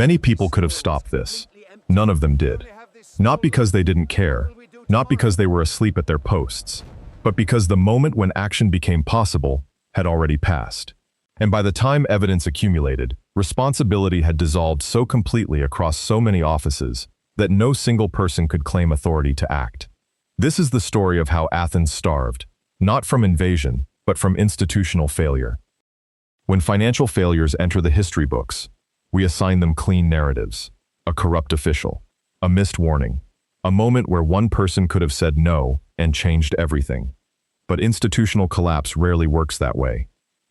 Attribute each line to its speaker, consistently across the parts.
Speaker 1: Many people could have stopped this. None of them did. Not because they didn't care, not because they were asleep at their posts, but because the moment when action became possible had already passed. And by the time evidence accumulated, responsibility had dissolved so completely across so many offices that no single person could claim authority to act. This is the story of how Athens starved, not from invasion, but from institutional failure. When financial failures enter the history books, we assign them clean narratives, a corrupt official, a missed warning, a moment where one person could have said no and changed everything. But institutional collapse rarely works that way.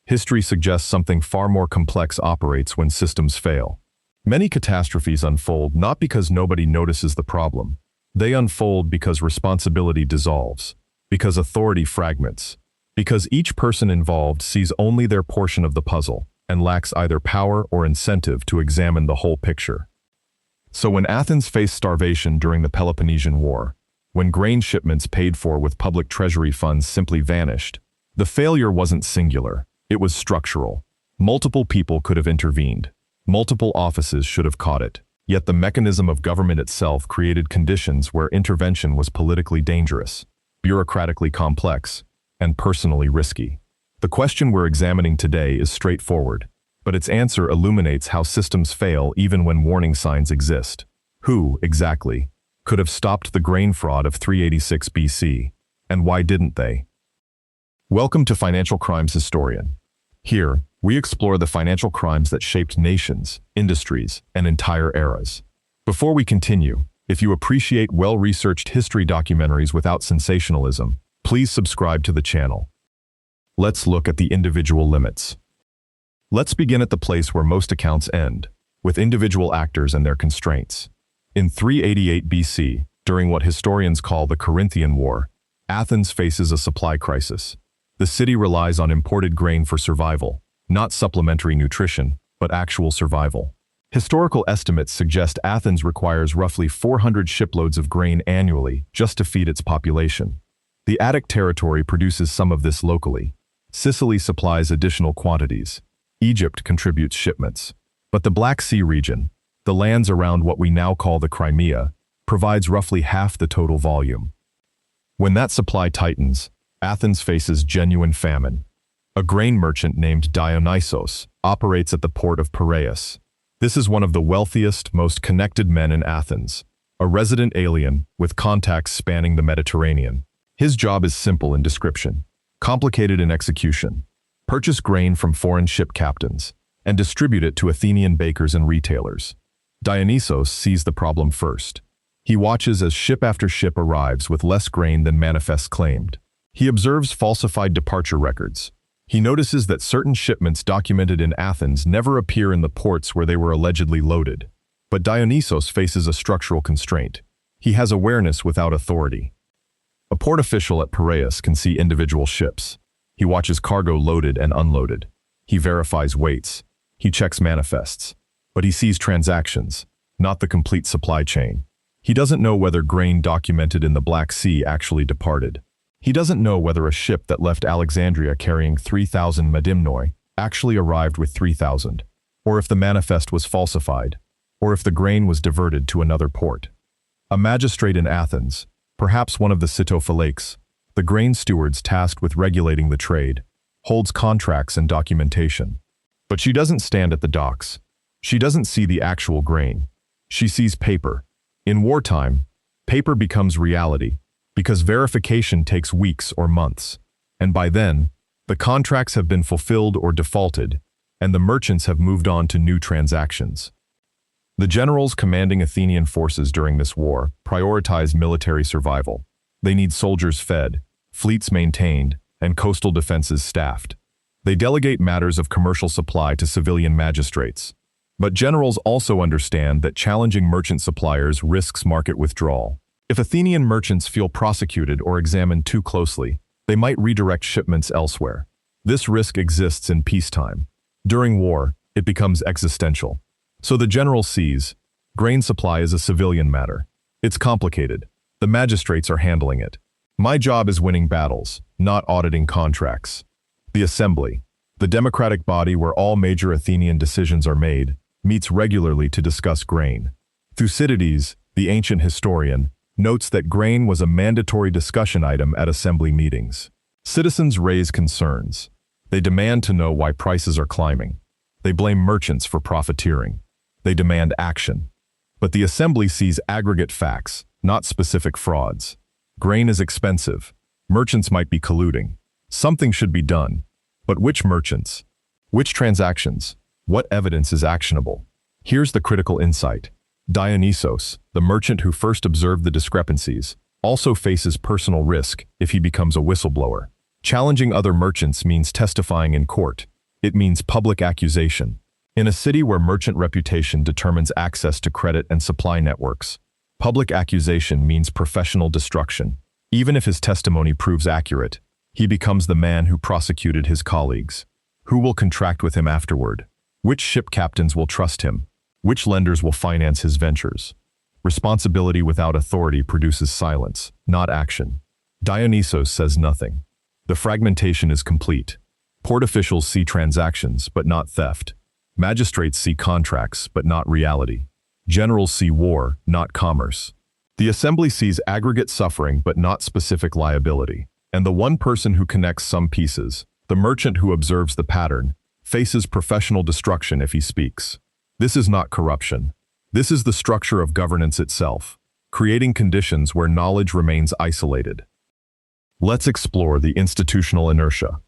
Speaker 1: History suggests something far more complex operates when systems fail. Many catastrophes unfold not because nobody notices the problem. They unfold because responsibility dissolves, because authority fragments, because each person involved sees only their portion of the puzzle and lacks either power or incentive to examine the whole picture. So when Athens faced starvation during the Peloponnesian War, when grain shipments paid for with public treasury funds simply vanished, the failure wasn't singular, it was structural. Multiple people could have intervened. Multiple offices should have caught it. Yet the mechanism of government itself created conditions where intervention was politically dangerous, bureaucratically complex, and personally risky. The question we're examining today is straightforward, but its answer illuminates how systems fail even when warning signs exist. Who, exactly, could have stopped the grain fraud of 386 BC, and why didn't they? Welcome to Financial Crimes Historian. Here, we explore the financial crimes that shaped nations, industries, and entire eras. Before we continue, if you appreciate well-researched history documentaries without sensationalism, please subscribe to the channel. Let's look at the individual limits. Let's begin at the place where most accounts end, with individual actors and their constraints. In 388 BC, during what historians call the Corinthian War, Athens faces a supply crisis. The city relies on imported grain for survival, not supplementary nutrition, but actual survival. Historical estimates suggest Athens requires roughly 400 shiploads of grain annually just to feed its population. The Attic territory produces some of this locally. Sicily supplies additional quantities. Egypt contributes shipments. But the Black Sea region, the lands around what we now call the Crimea, provides roughly half the total volume. When that supply tightens, Athens faces genuine famine. A grain merchant named Dionysos operates at the port of Piraeus. This is one of the wealthiest, most connected men in Athens, a resident alien with contacts spanning the Mediterranean. His job is simple in description, complicated in execution. Purchase grain from foreign ship captains and distribute it to Athenian bakers and retailers. Dionysos sees the problem first. He watches as ship after ship arrives with less grain than manifests claimed. He observes falsified departure records. He notices that certain shipments documented in Athens never appear in the ports where they were allegedly loaded. But Dionysos faces a structural constraint. He has awareness without authority. A port official at Piraeus can see individual ships. He watches cargo loaded and unloaded. He verifies weights. He checks manifests. But he sees transactions, not the complete supply chain. He doesn't know whether grain documented in the Black Sea actually departed. He doesn't know whether a ship that left Alexandria carrying 3,000 medimnoi actually arrived with 3,000, or if the manifest was falsified, or if the grain was diverted to another port. A magistrate in Athens, perhaps one of the Sitophylax, the grain stewards tasked with regulating the trade, holds contracts and documentation. But she doesn't stand at the docks. She doesn't see the actual grain. She sees paper. In wartime, paper becomes reality, because verification takes weeks or months, and by then, the contracts have been fulfilled or defaulted, and the merchants have moved on to new transactions. The generals commanding Athenian forces during this war prioritize military survival. They need soldiers fed, fleets maintained, and coastal defenses staffed. They delegate matters of commercial supply to civilian magistrates. But generals also understand that challenging merchant suppliers risks market withdrawal. If Athenian merchants feel prosecuted or examined too closely, they might redirect shipments elsewhere. This risk exists in peacetime. During war, it becomes existential. So the general sees, grain supply is a civilian matter. It's complicated. The magistrates are handling it. My job is winning battles, not auditing contracts. The assembly, the democratic body where all major Athenian decisions are made, meets regularly to discuss grain. Thucydides, the ancient historian, notes that grain was a mandatory discussion item at assembly meetings. Citizens raise concerns. They demand to know why prices are climbing. They blame merchants for profiteering. They demand action. But the assembly sees aggregate facts, not specific frauds. Grain is expensive. Merchants might be colluding. Something should be done. But which merchants? Which transactions? What evidence is actionable? Here's the critical insight. Dionysos, the merchant who first observed the discrepancies, also faces personal risk if he becomes a whistleblower. Challenging other merchants means testifying in court. It means public accusation. In a city where merchant reputation determines access to credit and supply networks, public accusation means professional destruction. Even if his testimony proves accurate, he becomes the man who prosecuted his colleagues. Who will contract with him afterward? Which ship captains will trust him? Which lenders will finance his ventures? Responsibility without authority produces silence, not action. Dionysos says nothing. The fragmentation is complete. Port officials see transactions, but not theft. Magistrates see contracts, but not reality. Generals see war, not commerce. The assembly sees aggregate suffering, but not specific liability. And the one person who connects some pieces, the merchant who observes the pattern, faces professional destruction if he speaks. This is not corruption. This is the structure of governance itself, creating conditions where knowledge remains isolated. Let's explore the institutional inertia.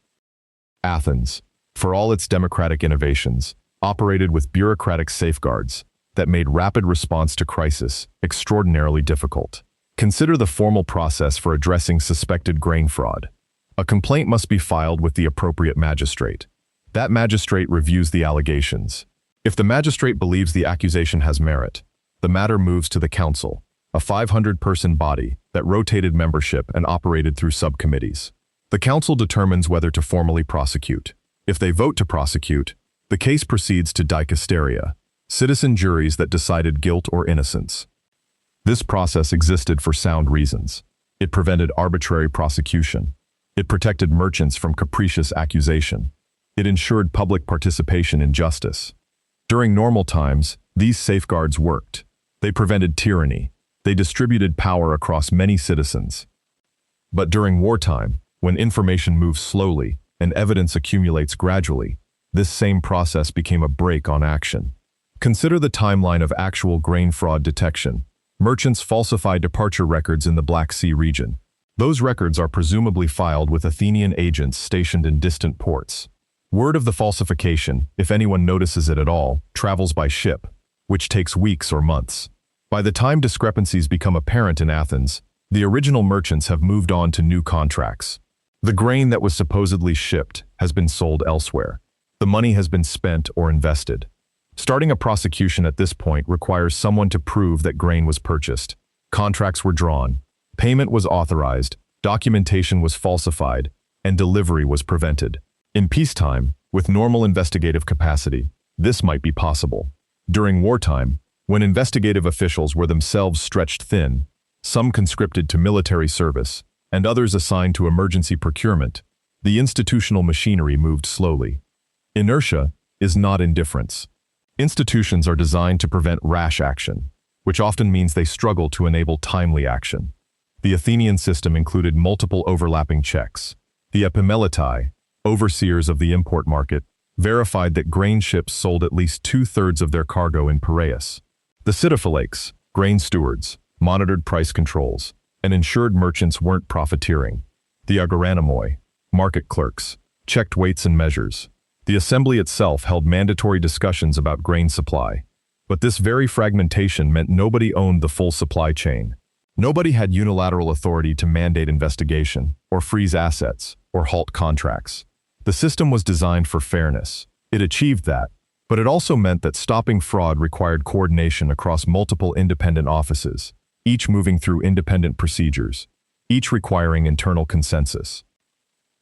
Speaker 1: Athens, for all its democratic innovations, operated with bureaucratic safeguards that made rapid response to crisis extraordinarily difficult. Consider the formal process for addressing suspected grain fraud. A complaint must be filed with the appropriate magistrate. That magistrate reviews the allegations. If the magistrate believes the accusation has merit, the matter moves to the council, a 500-person body that rotated membership and operated through subcommittees. The council determines whether to formally prosecute. If they vote to prosecute, the case proceeds to dikasteria, citizen juries that decided guilt or innocence. This process existed for sound reasons. It prevented arbitrary prosecution. It protected merchants from capricious accusation. It ensured public participation in justice. During normal times, these safeguards worked. They prevented tyranny. They distributed power across many citizens. But during wartime, when information moves slowly and evidence accumulates gradually, this same process became a brake on action. Consider the timeline of actual grain fraud detection. Merchants falsify departure records in the Black Sea region. Those records are presumably filed with Athenian agents stationed in distant ports. Word of the falsification, if anyone notices it at all, travels by ship, which takes weeks or months. By the time discrepancies become apparent in Athens, the original merchants have moved on to new contracts. The grain that was supposedly shipped has been sold elsewhere. The money has been spent or invested. Starting a prosecution at this point requires someone to prove that grain was purchased. Contracts were drawn, payment was authorized, documentation was falsified, and delivery was prevented. In peacetime, with normal investigative capacity, this might be possible. During wartime, when investigative officials were themselves stretched thin, some conscripted to military service, and others assigned to emergency procurement, the institutional machinery moved slowly. Inertia is not indifference. Institutions are designed to prevent rash action, which often means they struggle to enable timely action. The Athenian system included multiple overlapping checks. The epimeletai, overseers of the import market, verified that grain ships sold at least 2/3 of their cargo in Piraeus. The Psittophylax, grain stewards, monitored price controls, and ensured merchants weren't profiteering. The agoranomoi, market clerks, checked weights and measures. The assembly itself held mandatory discussions about grain supply. But this very fragmentation meant nobody owned the full supply chain. Nobody had unilateral authority to mandate investigation, or freeze assets, or halt contracts. The system was designed for fairness. It achieved that, but it also meant that stopping fraud required coordination across multiple independent offices, each moving through independent procedures, each requiring internal consensus.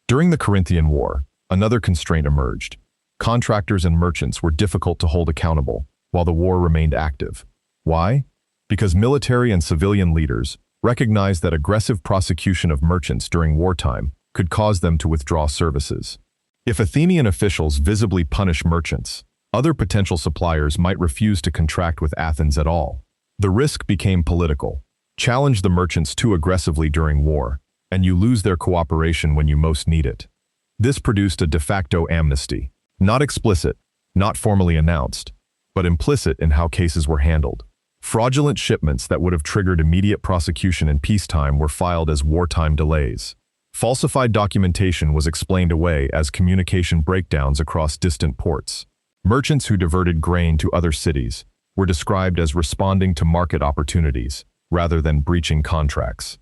Speaker 1: During the Corinthian War, another constraint emerged. Contractors and merchants were difficult to hold accountable, while the war remained active. Why? Because military and civilian leaders recognized that aggressive prosecution of merchants during wartime could cause them to withdraw services. If Athenian officials visibly punish merchants, Other potential suppliers might refuse to contract with Athens at all. The risk became political. Challenge the merchants too aggressively during war, and you lose their cooperation when you most need it. This produced a de facto amnesty, not explicit, not formally announced, but implicit in how cases were handled. Fraudulent shipments that would have triggered immediate prosecution in peacetime were filed as wartime delays. Falsified documentation was explained away as communication breakdowns across distant ports. Merchants who diverted grain to other cities were described as responding to market opportunities rather than breaching contracts.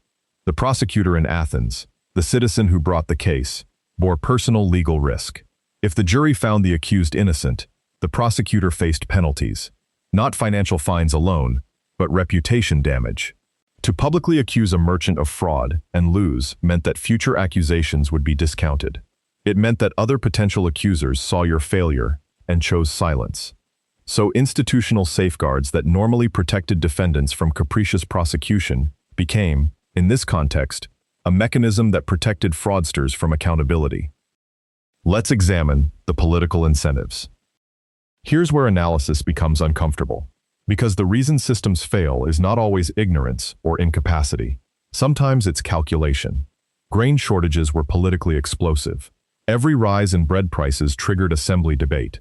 Speaker 1: The prosecutor in Athens, the citizen who brought the case, bore personal legal risk. If the jury found the accused innocent, the prosecutor faced penalties, not financial fines alone, but reputation damage. To publicly accuse a merchant of fraud and lose meant that future accusations would be discounted. It meant that other potential accusers saw your failure and chose silence. So institutional safeguards that normally protected defendants from capricious prosecution became, in this context, a mechanism that protected fraudsters from accountability. Let's examine the political incentives. Here's where analysis becomes uncomfortable, because the reason systems fail is not always ignorance or incapacity. Sometimes it's calculation. Grain shortages were politically explosive. Every rise in bread prices triggered assembly debate.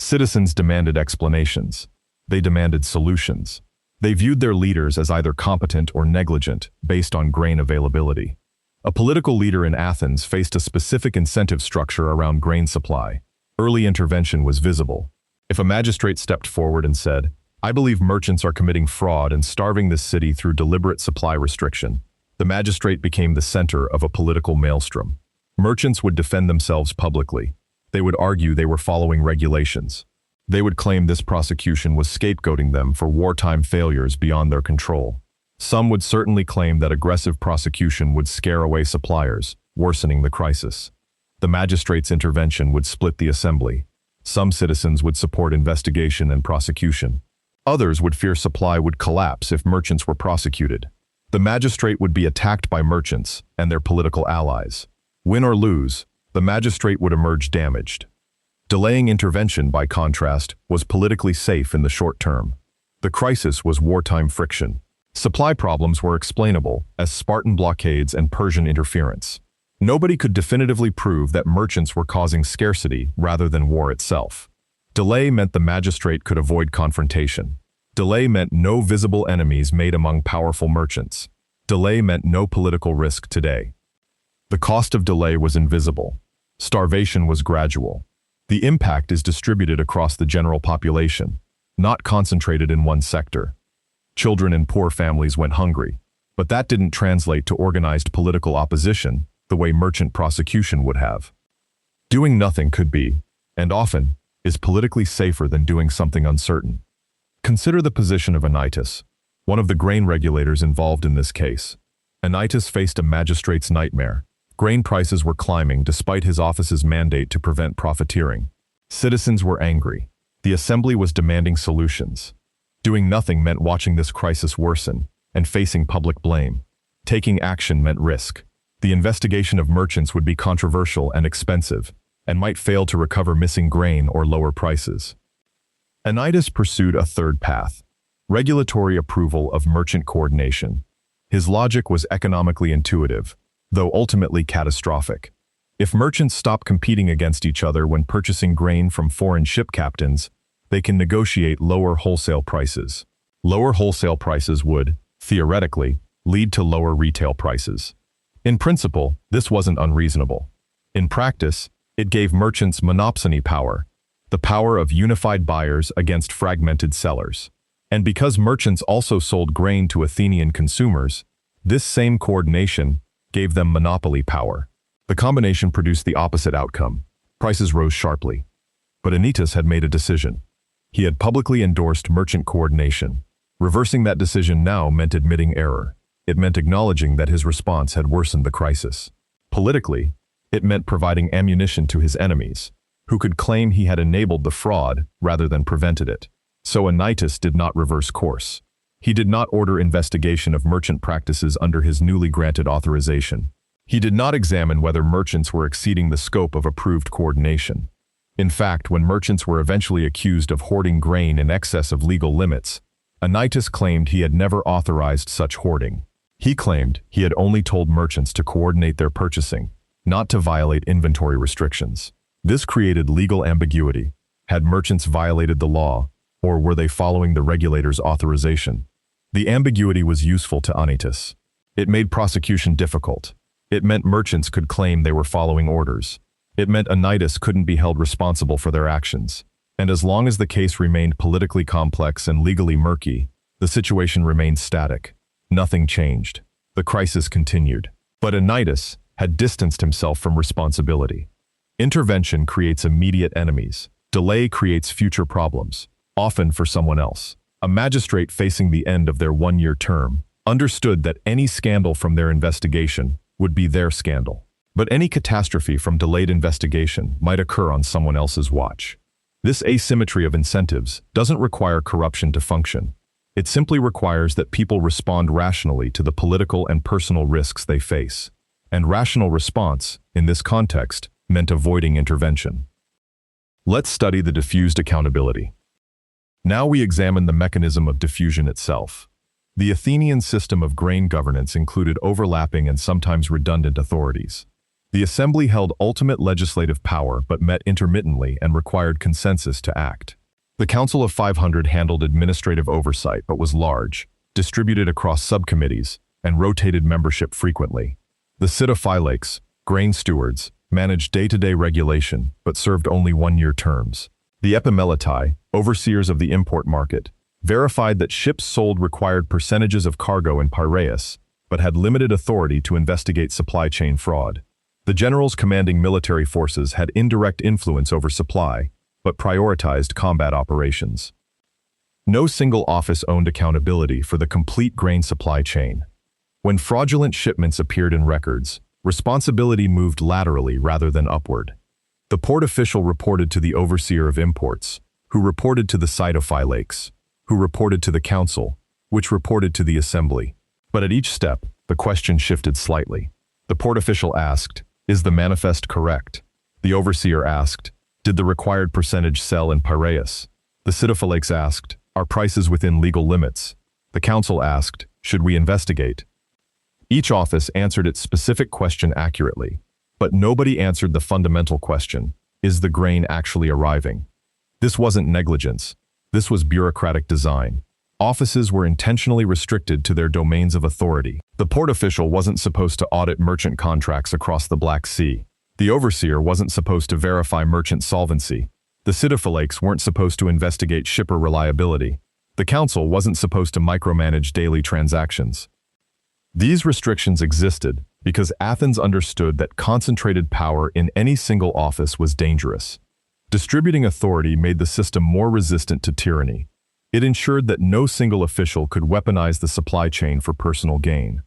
Speaker 1: Citizens demanded explanations. They demanded solutions. They viewed their leaders as either competent or negligent based on grain availability. A political leader in Athens faced a specific incentive structure around grain supply. Early intervention was visible. If a magistrate stepped forward and said, "I believe merchants are committing fraud and starving this city through deliberate supply restriction," the magistrate became the center of a political maelstrom. Merchants would defend themselves publicly. They would argue they were following regulations. They would claim this prosecution was scapegoating them for wartime failures beyond their control. Some would certainly claim that aggressive prosecution would scare away suppliers, worsening the crisis. The magistrate's intervention would split the assembly. Some citizens would support investigation and prosecution. Others would fear supply would collapse if merchants were prosecuted. The magistrate would be attacked by merchants and their political allies. Win or lose, the magistrate would emerge damaged. Delaying intervention, by contrast, was politically safe in the short term. The crisis was wartime friction. Supply problems were explainable as Spartan blockades and Persian interference. Nobody could definitively prove that merchants were causing scarcity rather than war itself. Delay meant the magistrate could avoid confrontation. Delay meant no visible enemies made among powerful merchants. Delay meant no political risk today. The cost of delay was invisible. Starvation was gradual. The impact is distributed across the general population, not concentrated in one sector. Children in poor families went hungry, but that didn't translate to organized political opposition the way merchant prosecution would have. Doing nothing could be, and often, is politically safer than doing something uncertain. Consider the position of Anytus, one of the grain regulators involved in this case. Anytus faced a magistrate's nightmare. Grain prices were climbing despite his office's mandate to prevent profiteering. Citizens were angry. The assembly was demanding solutions. Doing nothing meant watching this crisis worsen and facing public blame. Taking action meant risk. The investigation of merchants would be controversial and expensive, and might fail to recover missing grain or lower prices. Anytus pursued a third path: regulatory approval of merchant coordination. His logic was economically intuitive, though ultimately catastrophic. If merchants stop competing against each other when purchasing grain from foreign ship captains, they can negotiate lower wholesale prices. Lower wholesale prices would, theoretically, lead to lower retail prices. In principle, this wasn't unreasonable. In practice, it gave merchants monopsony power, the power of unified buyers against fragmented sellers. And because merchants also sold grain to Athenian consumers, this same coordination gave them monopoly power. The combination produced the opposite outcome. Prices rose sharply. But Anytus had made a decision. He had publicly endorsed merchant coordination. Reversing that decision now meant admitting error. It meant acknowledging that his response had worsened the crisis. Politically, it meant providing ammunition to his enemies, who could claim he had enabled the fraud rather than prevented it. So Anytus did not reverse course. He did not order investigation of merchant practices under his newly granted authorization. He did not examine whether merchants were exceeding the scope of approved coordination. In fact, when merchants were eventually accused of hoarding grain in excess of legal limits, Anytus claimed he had never authorized such hoarding. He claimed he had only told merchants to coordinate their purchasing, not to violate inventory restrictions. This created legal ambiguity. Had merchants violated the law, or were they following the regulator's authorization? The ambiguity was useful to Anytus. It made prosecution difficult. It meant merchants could claim they were following orders. It meant Anytus couldn't be held responsible for their actions. And as long as the case remained politically complex and legally murky, the situation remained static. Nothing changed. The crisis continued. But Anytus had distanced himself from responsibility. Intervention creates immediate enemies. Delay creates future problems, often for someone else. A magistrate facing the end of their one-year term understood that any scandal from their investigation would be their scandal. But any catastrophe from delayed investigation might occur on someone else's watch. This asymmetry of incentives doesn't require corruption to function. It simply requires that people respond rationally to the political and personal risks they face. And rational response, in this context, meant avoiding intervention. Let's study the diffused accountability. Now we examine the mechanism of diffusion itself. The Athenian system of grain governance included overlapping and sometimes redundant authorities. The assembly held ultimate legislative power but met intermittently and required consensus to act. The Council of 500 handled administrative oversight but was large, distributed across subcommittees, and rotated membership frequently. The Psittophylax, grain stewards, managed day-to-day regulation but served only one-year terms. The Epimeletai, overseers of the import market, verified that ships sold required percentages of cargo in Piraeus, but had limited authority to investigate supply chain fraud. The generals commanding military forces had indirect influence over supply, but prioritized combat operations. No single office owned accountability for the complete grain supply chain. When fraudulent shipments appeared in records, responsibility moved laterally rather than upward. The port official reported to the overseer of imports, who reported to the Psittophylax, who reported to the council, which reported to the assembly. But at each step, the question shifted slightly. The port official asked, "Is the manifest correct?" The overseer asked, "Did the required percentage sell in Piraeus?" The Psittophylax asked, "Are prices within legal limits?" The council asked, "Should we investigate?" Each office answered its specific question accurately, but nobody answered the fundamental question, is the grain actually arriving? This wasn't negligence. This was bureaucratic design. Offices were intentionally restricted to their domains of authority. The port official wasn't supposed to audit merchant contracts across the Black Sea. The overseer wasn't supposed to verify merchant solvency. The Psittophylax weren't supposed to investigate shipper reliability. The council wasn't supposed to micromanage daily transactions. These restrictions existed because Athens understood that concentrated power in any single office was dangerous. Distributing authority made the system more resistant to tyranny. It ensured that no single official could weaponize the supply chain for personal gain.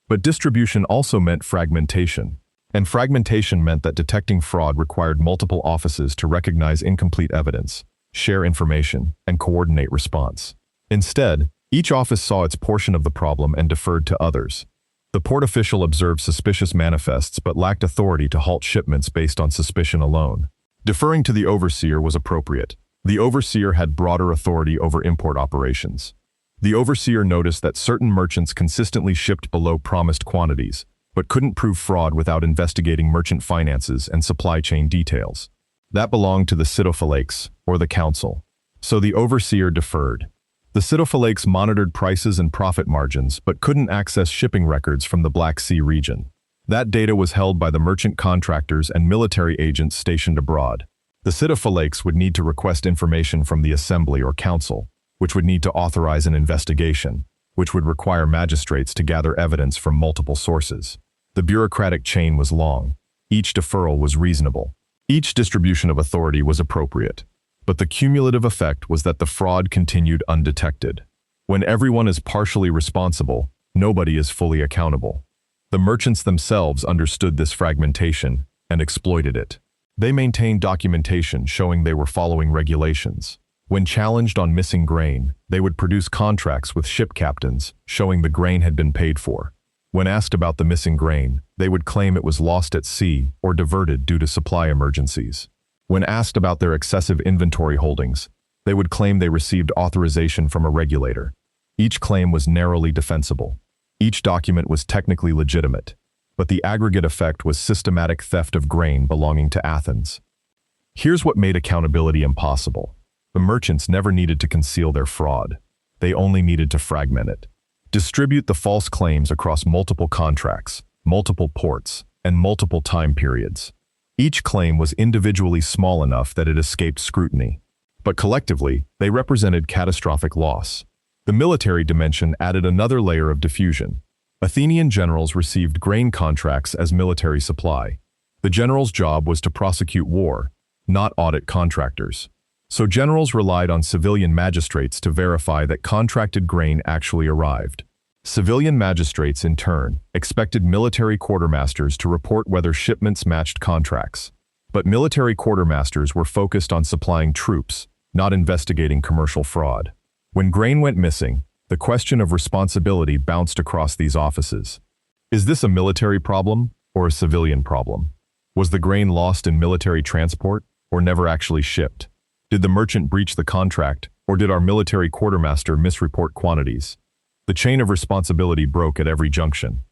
Speaker 1: But distribution also meant fragmentation, and fragmentation meant that detecting fraud required multiple offices to recognize incomplete evidence, share information, and coordinate response. Instead, each office saw its portion of the problem and deferred to others. The port official observed suspicious manifests but lacked authority to halt shipments based on suspicion alone. Deferring to the overseer was appropriate. The overseer had broader authority over import operations. The overseer noticed that certain merchants consistently shipped below promised quantities, but couldn't prove fraud without investigating merchant finances and supply chain details. That belonged to the Psittophylax, or the council. So the overseer deferred. The Psittophylax monitored prices and profit margins, but couldn't access shipping records from the Black Sea region. That data was held by the merchant contractors and military agents stationed abroad. The Psittophylax would need to request information from the assembly or council, which would need to authorize an investigation, which would require magistrates to gather evidence from multiple sources. The bureaucratic chain was long. Each deferral was reasonable. Each distribution of authority was appropriate. But the cumulative effect was that the fraud continued undetected. When everyone is partially responsible, nobody is fully accountable. The merchants themselves understood this fragmentation and exploited it. They maintained documentation showing they were following regulations. When challenged on missing grain, they would produce contracts with ship captains showing the grain had been paid for. When asked about the missing grain, they would claim it was lost at sea or diverted due to supply emergencies. When asked about their excessive inventory holdings, they would claim they received authorization from a regulator. Each claim was narrowly defensible. Each document was technically legitimate, but the aggregate effect was systematic theft of grain belonging to Athens. Here's what made accountability impossible. The merchants never needed to conceal their fraud. They only needed to fragment it. Distribute the false claims across multiple contracts, multiple ports, and multiple time periods. Each claim was individually small enough that it escaped scrutiny, but collectively, they represented catastrophic loss. The military dimension added another layer of diffusion. Athenian generals received grain contracts as military supply. The general's job was to prosecute war, not audit contractors. So generals relied on civilian magistrates to verify that contracted grain actually arrived. Civilian magistrates, in turn, expected military quartermasters to report whether shipments matched contracts. But military quartermasters were focused on supplying troops, not investigating commercial fraud. When grain went missing, the question of responsibility bounced across these offices. Is this a military problem or a civilian problem? Was the grain lost in military transport or never actually shipped? Did the merchant breach the contract, or did our military quartermaster misreport quantities? The chain of responsibility broke at every junction.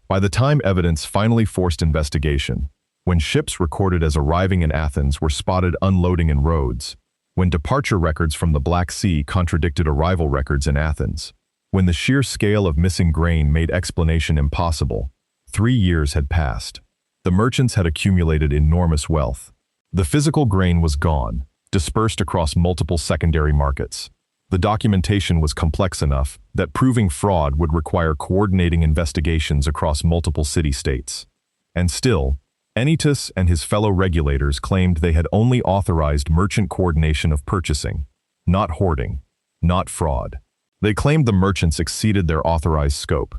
Speaker 1: By the time evidence finally forced investigation, when ships recorded as arriving in Athens were spotted unloading in Rhodes, when departure records from the Black Sea contradicted arrival records in Athens, when the sheer scale of missing grain made explanation impossible, 3 years had passed. The merchants had accumulated enormous wealth. The physical grain was gone, dispersed across multiple secondary markets. The documentation was complex enough that proving fraud would require coordinating investigations across multiple city-states. And still, Anytus and his fellow regulators claimed they had only authorized merchant coordination of purchasing, not hoarding, not fraud. They claimed the merchants exceeded their authorized scope.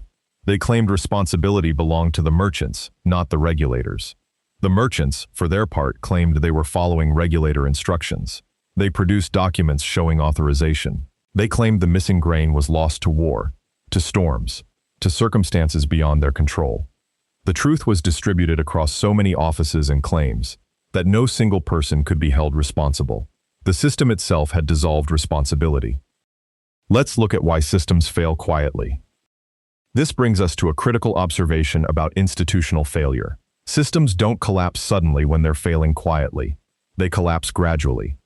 Speaker 1: They claimed responsibility belonged to the merchants, not the regulators. The merchants, for their part, claimed they were following regulator instructions. They produced documents showing authorization. They claimed the missing grain was lost to war, to storms, to circumstances beyond their control. The truth was distributed across so many offices and claims that no single person could be held responsible. The system itself had dissolved responsibility. Let's look at why systems fail quietly. This brings us to a critical observation about institutional failure. Systems don't collapse suddenly when they're failing quietly. They collapse gradually.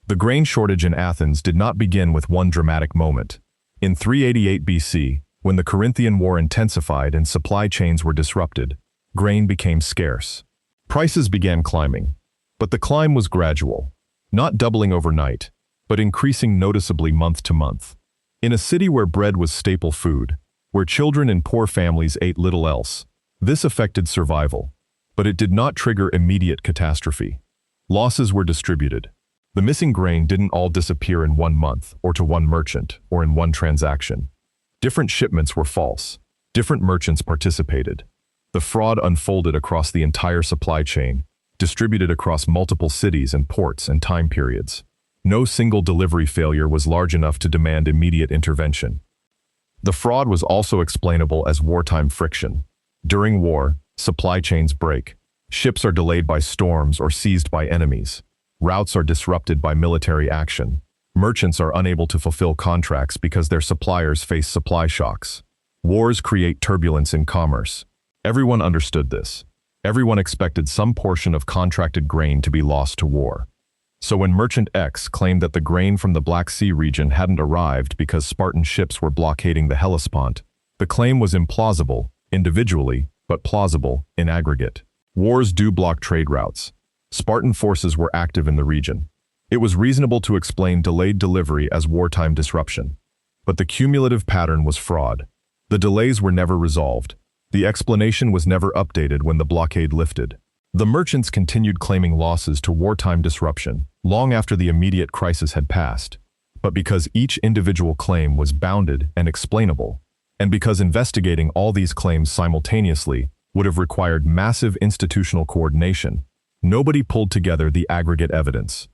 Speaker 1: The grain shortage in Athens did not begin with one dramatic moment. In 388 BC, when the Corinthian War intensified and supply chains were disrupted, grain became scarce. Prices began climbing, but the climb was gradual, not doubling overnight, but increasing noticeably month to month. In a city where bread was staple food, where children in poor families ate little else, this affected survival. But it did not trigger immediate catastrophe. Losses were distributed. The missing grain didn't all disappear in 1 month, or to one merchant, or in one transaction. Different shipments were false. Different merchants participated. The fraud unfolded across the entire supply chain, distributed across multiple cities and ports and time periods. No single delivery failure was large enough to demand immediate intervention. The fraud was also explainable as wartime friction. During war, supply chains break. Ships are delayed by storms or seized by enemies. Routes are disrupted by military action. Merchants are unable to fulfill contracts because their suppliers face supply shocks. Wars create turbulence in commerce. Everyone understood this. Everyone expected some portion of contracted grain to be lost to war. So when Merchant X claimed that the grain from the Black Sea region hadn't arrived because Spartan ships were blockading the Hellespont, the claim was implausible, individually, but plausible in aggregate. Wars do block trade routes. Spartan forces were active in the region. It was reasonable to explain delayed delivery as wartime disruption. But the cumulative pattern was fraud. The delays were never resolved. The explanation was never updated when the blockade lifted. The merchants continued claiming losses to wartime disruption long after the immediate crisis had passed. But because each individual claim was bounded and explainable, and because investigating all these claims simultaneously would have required massive institutional coordination, nobody pulled together the aggregate evidence.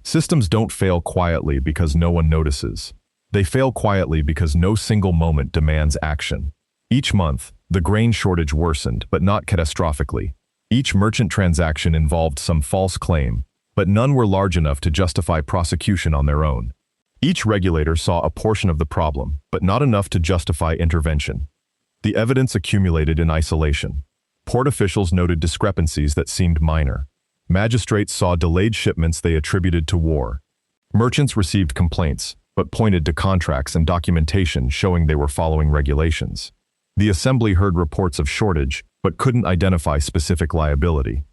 Speaker 1: Systems don't fail quietly because no one notices. They fail quietly because no single moment demands action. Each month, the grain shortage worsened, but not catastrophically. Each merchant transaction involved some false claim, but none were large enough to justify prosecution on their own. Each regulator saw a portion of the problem, but not enough to justify intervention. The evidence accumulated in isolation. Port officials noted discrepancies that seemed minor. Magistrates saw delayed shipments they attributed to war. Merchants received complaints, but pointed to contracts and documentation showing they were following regulations. The assembly heard reports of shortage, but couldn't identify specific liability.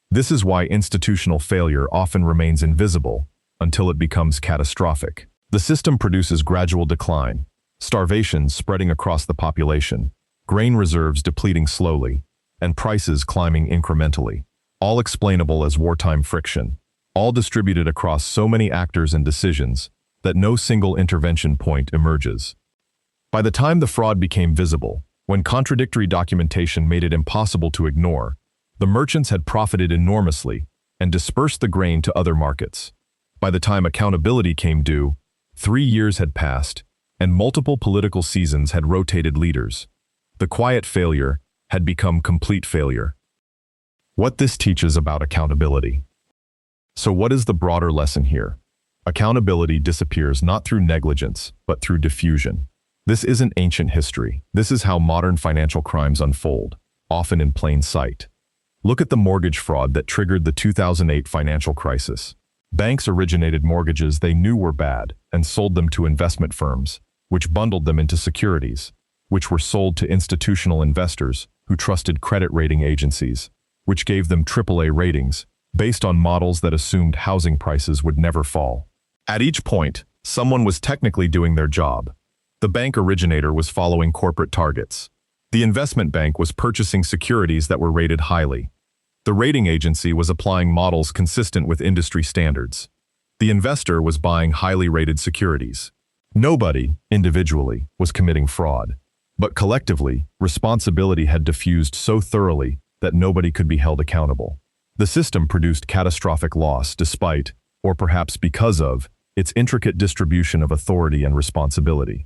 Speaker 1: This is why institutional failure often remains invisible until it becomes catastrophic. The system produces gradual decline, starvation spreading across the population, grain reserves depleting slowly, and prices climbing incrementally, all explainable as wartime friction, all distributed across so many actors and decisions that no single intervention point emerges. By the time the fraud became visible, when contradictory documentation made it impossible to ignore, the merchants had profited enormously and dispersed the grain to other markets. By the time accountability came due, 3 years had passed, and multiple political seasons had rotated leaders. The quiet failure had become complete failure. What this teaches about accountability. So what is the broader lesson here? Accountability disappears not through negligence, but through diffusion. This isn't ancient history. This is how modern financial crimes unfold, often in plain sight. Look at the mortgage fraud that triggered the 2008 financial crisis. Banks originated mortgages they knew were bad and sold them to investment firms, which bundled them into securities, which were sold to institutional investors who trusted credit rating agencies, which gave them AAA ratings based on models that assumed housing prices would never fall. At each point, someone was technically doing their job. The bank originator was following corporate targets. The investment bank was purchasing securities that were rated highly. The rating agency was applying models consistent with industry standards. The investor was buying highly rated securities. Nobody, individually, was committing fraud. But collectively, responsibility had diffused so thoroughly that nobody could be held accountable. The system produced catastrophic loss despite, or perhaps because of, its intricate distribution of authority and responsibility.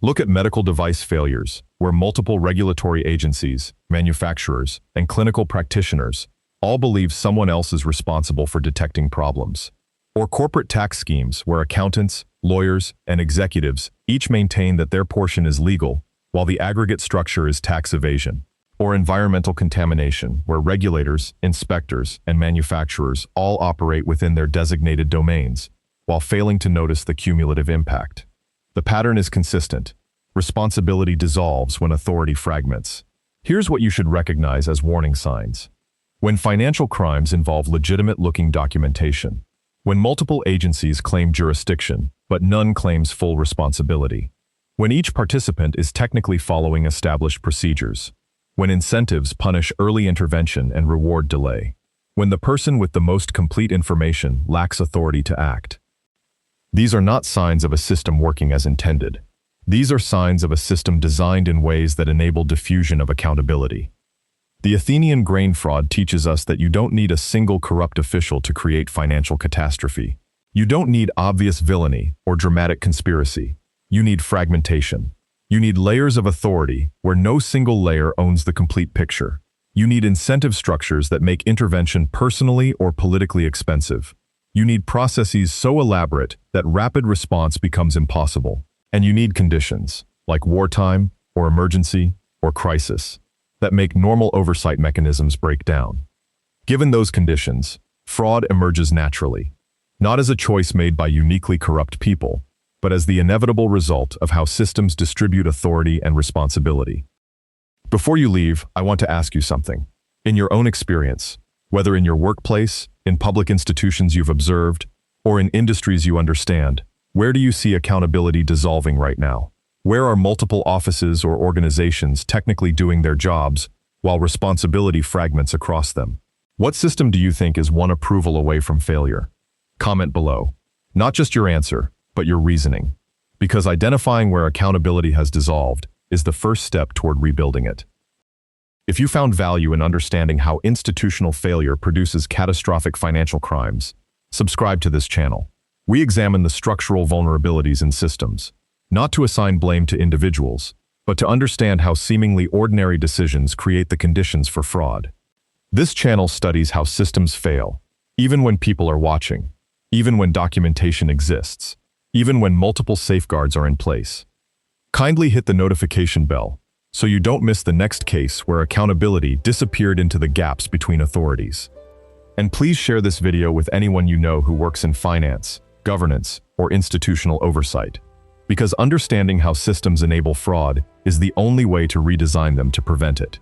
Speaker 1: Look at medical device failures, where multiple regulatory agencies, manufacturers, and clinical practitioners all believe someone else is responsible for detecting problems. Or corporate tax schemes, where accountants, lawyers, and executives each maintain that their portion is legal, while the aggregate structure is tax evasion. Or environmental contamination, where regulators, inspectors, and manufacturers all operate within their designated domains, while failing to notice the cumulative impact. The pattern is consistent. Responsibility dissolves when authority fragments. Here's what you should recognize as warning signs. When financial crimes involve legitimate-looking documentation. When multiple agencies claim jurisdiction, but none claims full responsibility. When each participant is technically following established procedures. When incentives punish early intervention and reward delay. When the person with the most complete information lacks authority to act. These are not signs of a system working as intended. These are signs of a system designed in ways that enable diffusion of accountability. The Athenian grain fraud teaches us that you don't need a single corrupt official to create financial catastrophe. You don't need obvious villainy or dramatic conspiracy. You need fragmentation. You need layers of authority where no single layer owns the complete picture. You need incentive structures that make intervention personally or politically expensive. You need processes so elaborate that rapid response becomes impossible. And you need conditions, like wartime, or emergency, or crisis, that make normal oversight mechanisms break down. Given those conditions, fraud emerges naturally, not as a choice made by uniquely corrupt people, but as the inevitable result of how systems distribute authority and responsibility. Before you leave, I want to ask you something. In your own experience, whether in your workplace, in public institutions you've observed, or in industries you understand, where do you see accountability dissolving right now? Where are multiple offices or organizations technically doing their jobs while responsibility fragments across them? What system do you think is one approval away from failure? Comment below. Not just your answer, but your reasoning. Because identifying where accountability has dissolved is the first step toward rebuilding it. If you found value in understanding how institutional failure produces catastrophic financial crimes, subscribe to this channel. We examine the structural vulnerabilities in systems, not to assign blame to individuals, but to understand how seemingly ordinary decisions create the conditions for fraud. This channel studies how systems fail, even when people are watching, even when documentation exists, even when multiple safeguards are in place. Kindly hit the notification bell so you don't miss the next case where accountability disappeared into the gaps between authorities. And please share this video with anyone you know who works in finance, governance, or institutional oversight, because understanding how systems enable fraud is the only way to redesign them to prevent it.